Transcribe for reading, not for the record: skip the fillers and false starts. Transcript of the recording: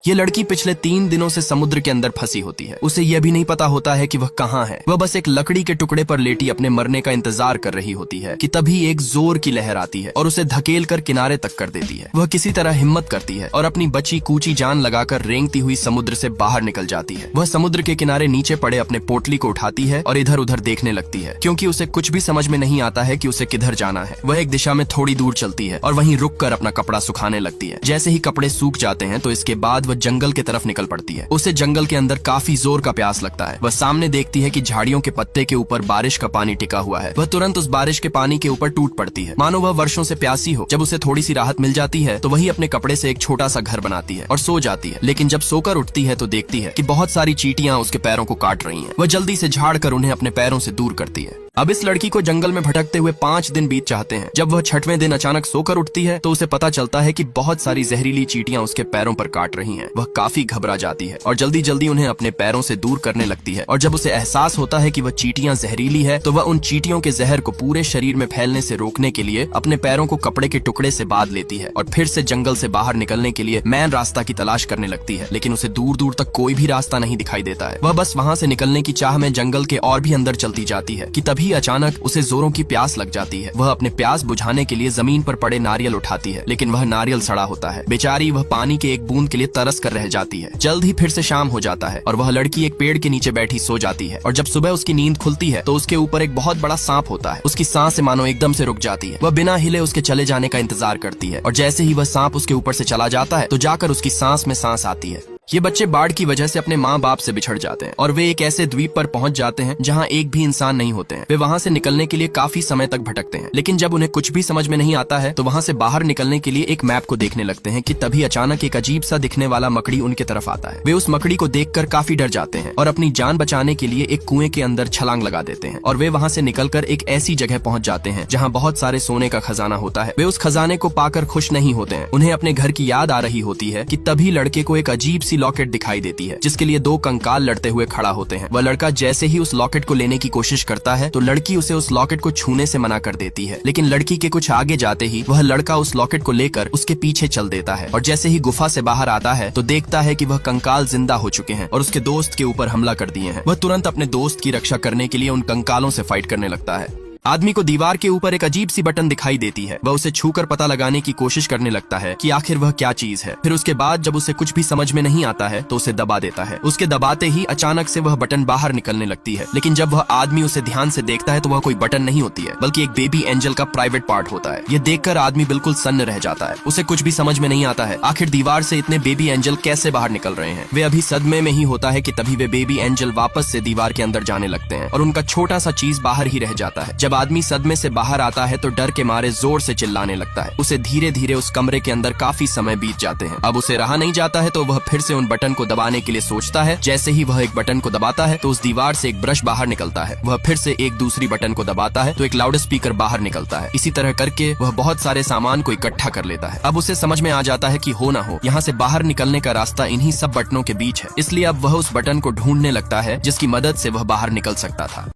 ये लड़की पिछले 3 दिनों से समुद्र के अंदर फंसी होती है। उसे यह भी नहीं पता होता है कि वह कहाँ है। वह बस एक लकड़ी के टुकड़े पर लेटी अपने मरने का इंतजार कर रही होती है कि तभी एक जोर की लहर आती है और उसे धकेल कर किनारे तक कर देती है। वह किसी तरह हिम्मत करती है और अपनी बची कूची जान लगाकर रेंगती हुई समुद्र से बाहर निकल जाती है। वह समुद्र के किनारे नीचे पड़े अपने पोटली को उठाती है और इधर उधर देखने लगती है, क्योंकि उसे कुछ भी समझ में नहीं आता है कि उसे किधर जाना है। वह एक दिशा में थोड़ी दूर चलती है और वहीं रुक कर अपना कपड़ा सुखाने लगती है। जैसे ही कपड़े सूख जाते हैं तो इसके बाद वह जंगल की तरफ निकल पड़ती है। उसे जंगल के अंदर काफी जोर का प्यास लगता है। वह सामने देखती है कि झाड़ियों के पत्ते के ऊपर बारिश का पानी टिका हुआ है। वह तुरंत उस बारिश के पानी के ऊपर टूट पड़ती है, मानो वह वर्षों से प्यासी हो। जब उसे थोड़ी सी राहत मिल जाती है तो वही अपने कपड़े से एक छोटा सा घर बनाती है और सो जाती है। लेकिन जब सोकर उठती है तो देखती है कि बहुत सारी चींटियां उसके पैरों को काट रही हैं। वह जल्दी से झाड़ कर उन्हें अपने पैरों से दूर करती है। अब इस लड़की को जंगल में भटकते हुए 5 दिन बीत जाते हैं। जब वह 6वें दिन अचानक सोकर उठती है तो उसे पता चलता है कि बहुत सारी जहरीली चींटियां उसके पैरों पर काट रही हैं। वह काफी घबरा जाती है और जल्दी जल्दी उन्हें अपने पैरों से दूर करने लगती है। और जब उसे एहसास होता है कि वह चींटियां जहरीली है तो वह उन चींटियों के जहर को पूरे शरीर में फैलने से रोकने के लिए अपने पैरों को कपड़े के टुकड़े से बांध लेती है और फिर से जंगल से बाहर निकलने के लिए मैन रास्ता की तलाश करने लगती है। लेकिन उसे दूर दूर तक कोई भी रास्ता नहीं दिखाई देता है। वह बस वहाँ से निकलने की चाह में जंगल के और भी अंदर चलती जाती है कि तभी अचानक उसे जोरों की प्यास लग जाती है। वह अपने प्यास बुझाने के लिए जमीन पर पड़े नारियल उठाती है, लेकिन वह नारियल सड़ा होता है। बेचारी वह पानी के एक बूंद के लिए तरस कर रह जाती है। जल्द ही फिर से शाम हो जाता है और वह लड़की एक पेड़ के नीचे बैठी सो जाती है। और जब सुबह उसकी नींद खुलती है तो उसके ऊपर एक बहुत बड़ा सांप होता है। उसकी सांसें मानो एकदम से रुक जाती है। वह बिना हिले उसके चले जाने का इंतजार करती है और जैसे ही वह सांप उसके ऊपर से चला जाता है तो जाकर उसकी सांस में सांस आती है। ये बच्चे बाढ़ की वजह से अपने माँ बाप से बिछड़ जाते हैं और वे एक ऐसे द्वीप पर पहुंच जाते हैं जहाँ एक भी इंसान नहीं होते हैं। वे वहाँ से निकलने के लिए काफी समय तक भटकते हैं, लेकिन जब उन्हें कुछ भी समझ में नहीं आता है तो वहाँ से बाहर निकलने के लिए एक मैप को देखने लगते हैं कि तभी अचानक एक अजीब सा दिखने वाला मकड़ी उनके तरफ आता है। वे उस मकड़ी को देखकर काफी डर जाते हैं और अपनी जान बचाने के लिए एक कुएं के अंदर छलांग लगा देते हैं और वे वहाँ से निकलकर एक ऐसी जगह पहुंच जाते हैं जहाँ बहुत सारे सोने का खजाना होता है। वे उस खजाने को पाकर खुश नहीं होते हैं। उन्हें अपने घर की याद आ रही होती है कि तभी लड़के को एक अजीब सी लॉकेट दिखाई देती है जिसके लिए 2 कंकाल लड़ते हुए खड़ा होते हैं। वह लड़का जैसे ही उस लॉकेट को लेने की कोशिश करता है तो लड़की उसे उस लॉकेट को छूने से मना कर देती है। लेकिन लड़की के कुछ आगे जाते ही वह लड़का उस लॉकेट को लेकर उसके पीछे चल देता है और जैसे ही गुफा से बाहर आता है तो देखता है कि वह कंकाल जिंदा हो चुके हैं और उसके दोस्त के ऊपर हमला कर दिए हैं। वह तुरंत अपने दोस्त की रक्षा करने के लिए उन कंकालों से फाइट करने लगता है। आदमी को दीवार के ऊपर एक अजीब सी बटन दिखाई देती है। वह उसे छूकर पता लगाने की कोशिश करने लगता है कि आखिर वह क्या चीज है। फिर उसके बाद जब उसे कुछ भी समझ में नहीं आता है तो उसे दबा देता है। उसके दबाते ही अचानक से वह बटन बाहर निकलने लगती है, लेकिन जब वह आदमी उसे ध्यान से देखता है तो वह कोई बटन नहीं होती है बल्कि एक बेबी एंजल का प्राइवेट पार्ट होता है। यह देखकर आदमी बिल्कुल सन्न रह जाता है। उसे कुछ भी समझ में नहीं आता है आखिर दीवार से इतने बेबी एंजल कैसे बाहर निकल रहे हैं। वे अभी सदमे में ही होता है कि तभी वे बेबी एंजल वापस से दीवार के अंदर जाने लगते हैं और उनका छोटा सा चीज बाहर ही रह जाता है। जब आदमी सदमे से बाहर आता है तो डर के मारे जोर से चिल्लाने लगता है। उसे धीरे धीरे उस कमरे के अंदर काफी समय बीत जाते हैं। अब उसे रहा नहीं जाता है तो वह फिर से उन बटन को दबाने के लिए सोचता है। जैसे ही वह एक बटन को दबाता है तो उस दीवार से एक ब्रश बाहर निकलता है। वह फिर से एक दूसरी बटन को दबाता है तो एक लाउड स्पीकर बाहर निकलता है। इसी तरह करके वह बहुत सारे सामान को इकट्ठा कर लेता है। अब उसे समझ में आ जाता है कि हो ना हो यहाँ से बाहर निकलने का रास्ता इन्हीं सब बटनों के बीच है। इसलिए अब वह उस बटन को ढूंढने लगता है जिसकी मदद से वह बाहर निकल सकता था।